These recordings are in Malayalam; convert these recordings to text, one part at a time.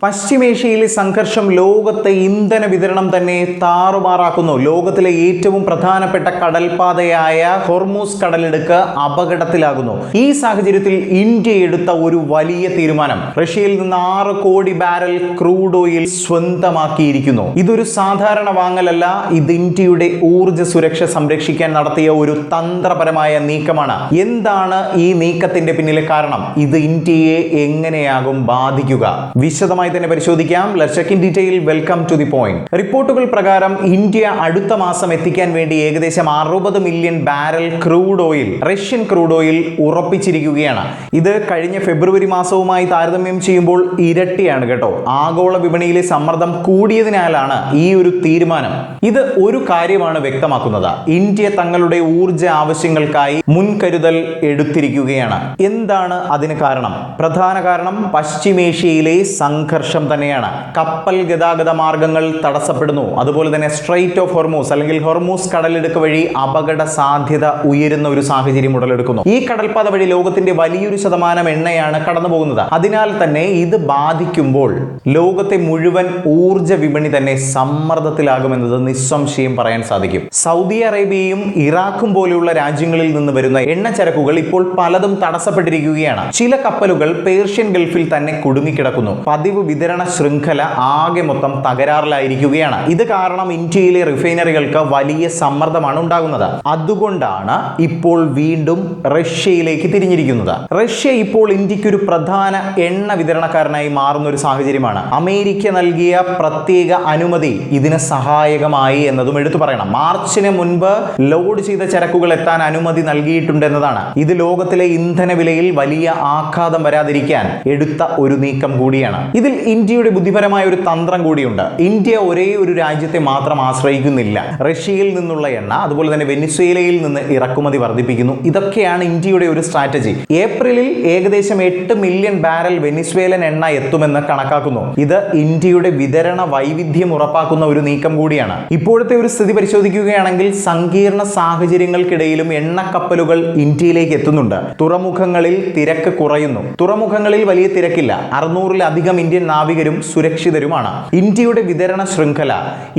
പശ്ചിമേഷ്യയിലെ സംഘർഷം ലോകത്തെ ഇന്ധന വിതരണം തന്നെ താറുമാറാക്കുന്നു. ലോകത്തിലെ ഏറ്റവും പ്രധാനപ്പെട്ട കടൽപാതയായ ഹോർമൂസ് കടലിടുക്ക് അപകടത്തിലാകുന്നു. ഈ സാഹചര്യത്തിൽ ഇന്ത്യ എടുത്ത ഒരു വലിയ തീരുമാനം റഷ്യയിൽ നിന്ന് 6 കോടി ബാരൽ ക്രൂഡ് ഓയിൽ സ്വന്തമാക്കിയിരിക്കുന്നു. ഇതൊരു സാധാരണ വാങ്ങലല്ല, ഇത് ഇന്ത്യയുടെ ഊർജ്ജ സുരക്ഷ സംരക്ഷിക്കാൻ നടത്തിയ ഒരു തന്ത്രപരമായ നീക്കമാണ്. എന്താണ് ഈ നീക്കത്തിന്റെ പിന്നിലെ കാരണം? ഇത് ഇന്ത്യയെ എങ്ങനെയാകും ബാധിക്കുക? വിശദമായി തന്നെ പരിശോധിക്കാം. Let's check in detail. Welcome to the point. റിപ്പോർട്ടുകൾ പ്രകാരം ഇന്ത്യ അടുത്ത മാസം എത്തിക്കാൻ വേണ്ടി ഏകദേശം 60 million barrel crude oil, Russian crude oil ഉറപ്പിച്ചിരിക്കുകയാണ്. ഇത് കഴിഞ്ഞ ഫെബ്രുവരി മാസവുമായി താരതമ്യം ചെയ്യുമ്പോൾ ഇരട്ടിയാണ് കേട്ടോ. ആഗോള വിപണിയിലെ സമ്മർദ്ദം കൂടിയതിനാലാണ് ഈ ഒരു തീരുമാനം. ഇത് ഒരു കാര്യമാണ് വ്യക്തമാക്കുന്നത്: ഇന്ത്യ തങ്ങളുടെ ഊർജ്ജ ആവശ്യങ്ങൾക്കായി മുൻകരുതൽ എടുത്തിരിക്കുകയാണ്. എന്താണ് അതിന് കാരണം? പ്രധാന കാരണം പശ്ചിമേഷ്യയിലെ സംഘർഷം തന്നെയാണ്. കപ്പൽ ഗതാഗത മാർഗങ്ങൾ തടസ്സപ്പെടുന്നു. അതുപോലെ തന്നെ സ്ട്രെയിറ്റ് ഓഫ് ഹോർമൂസ് അല്ലെങ്കിൽ ഹോർമൂസ് കടലിടുക്ക് വഴി അപകട സാധ്യത ഉയരുന്ന ഒരു സാഹചര്യം ഉടലെടുക്കുന്നു. ഈ കടൽപ്പാത വഴി ലോകത്തിന്റെ വലിയൊരു ശതമാനം എണ്ണയാണ് കടന്നു പോകുന്നത്. അതിനാൽ തന്നെ ഇത് ബാധിക്കുമ്പോൾ ലോകത്തെ മുഴുവൻ ഊർജ്ജ വിപണി തന്നെ സമ്മർദ്ദത്തിലാകുമെന്നത് നിസ്സംശയം പറയാൻ സാധിക്കും. സൗദി അറേബ്യയും ഇറാഖും പോലെയുള്ള രാജ്യങ്ങളിൽ നിന്ന് വരുന്ന എണ്ണച്ചരക്കുകൾ ഇപ്പോൾ പലതും തടസ്സപ്പെട്ടിരിക്കുകയാണ്. ചില കപ്പലുകൾ പേർഷ്യൻ ഗൾഫിൽ തന്നെ കുടുങ്ങിക്കിടക്കുന്നു. പതിവ് വിതരണ ശൃംഖല ആകെ മൊത്തം തകരാറിലായിരിക്കുകയാണ്. ഇത് കാരണം ഇന്ത്യയിലെ റിഫൈനറികൾക്ക് വലിയ സമ്മർദ്ദമാണ് ഉണ്ടാകുന്നത്. അതുകൊണ്ടാണ് ഇപ്പോൾ വീണ്ടും റഷ്യയിലേക്ക് തിരിഞ്ഞിരിക്കുന്നത്. റഷ്യ ഇപ്പോൾ ഇന്ത്യക്ക് ഒരു പ്രധാന എണ്ണ വിതരണക്കാരനായി മാറുന്ന ഒരു സാഹചര്യമാണ്. അമേരിക്ക നൽകിയ പ്രത്യേക അനുമതി ഇതിന് സഹായകമായി എന്നതും എടുത്തു പറയണം. മാർച്ചിന് മുൻപ് ലോഡ് ചെയ്ത ചരക്കുകൾ എത്താൻ അനുമതി നൽകിയിട്ടുണ്ടെന്നതാണ്. ഇത് ലോകത്തിലെ ഇന്ധന വിലയിൽ വലിയ ആഘാതം വരാതിരിക്കാൻ എടുത്ത ഒരു നീക്കം കൂടിയാണ്. ഇതിൽ ഇന്ത്യയുടെ ബുദ്ധിപരമായ ഒരു തന്ത്രം കൂടിയുണ്ട്. ഇന്ത്യ ഒരേ ഒരു രാജ്യത്തെ മാത്രം ആശ്രയിക്കുന്നില്ല. റഷ്യയിൽ നിന്നുള്ള എണ്ണ, അതുപോലെ തന്നെ വെനിസ്വേലയിൽ നിന്ന് ഇറക്കുമതി വർദ്ധിപ്പിക്കുന്നു. ഇതൊക്കെയാണ് ഇന്ത്യയുടെ ഒരു സ്ട്രാറ്റജി. ഏപ്രിലിൽ ഏകദേശം 8 മില്യൺ ബാരൽ വെനിസ്വേലൻ എണ്ണ എത്തുമെന്ന് കണക്കാക്കുന്നു. ഇത് ഇന്ത്യയുടെ വിതരണ വൈവിധ്യം ഉറപ്പാക്കുന്ന ഒരു നീക്കം കൂടിയാണ്. ഇപ്പോഴത്തെ ഒരു സ്ഥിതി പരിശോധിക്കുകയാണെങ്കിൽ സങ്കീർണ സാഹചര്യങ്ങൾക്കിടയിലും എണ്ണക്കപ്പലുകൾ ഇന്ത്യയിലേക്ക് എത്തുന്നുണ്ട്. തുറമുഖങ്ങളിൽ തിരക്ക് കുറയുന്നു. തുറമുഖങ്ങളിൽ വലിയ തിരക്കില്ല. 600-ലധികം ഇന്ത്യൻ നാവികരും സുരക്ഷിതരുമാണ്. ഇന്ത്യയുടെ വിതരണ ശൃംഖല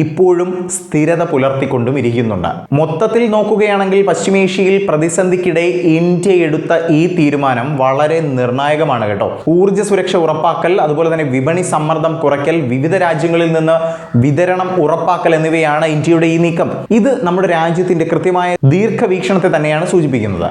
ഇപ്പോഴും സ്ഥിരത പുലർത്തിക്കൊണ്ടും ഇരിക്കുന്നുണ്ട്. മൊത്തത്തിൽ നോക്കുകയാണെങ്കിൽ പശ്ചിമേഷ്യയിൽ പ്രതിസന്ധിക്കിടെ ഇന്ത്യ എടുത്ത ഈ തീരുമാനം വളരെ നിർണായകമാണ് കേട്ടോ. ഊർജ്ജ സുരക്ഷ ഉറപ്പാക്കൽ, അതുപോലെ തന്നെ വിപണി സമ്മർദ്ദം കുറയ്ക്കൽ, വിവിധ രാജ്യങ്ങളിൽ നിന്ന് വിതരണം ഉറപ്പാക്കൽ എന്നിവയാണ് ഇന്ത്യയുടെ ഈ നീക്കം. ഇത് നമ്മുടെ രാജ്യത്തിന്റെ കൃത്യമായ ദീർഘവീക്ഷണത്തെ തന്നെയാണ് സൂചിപ്പിക്കുന്നത്.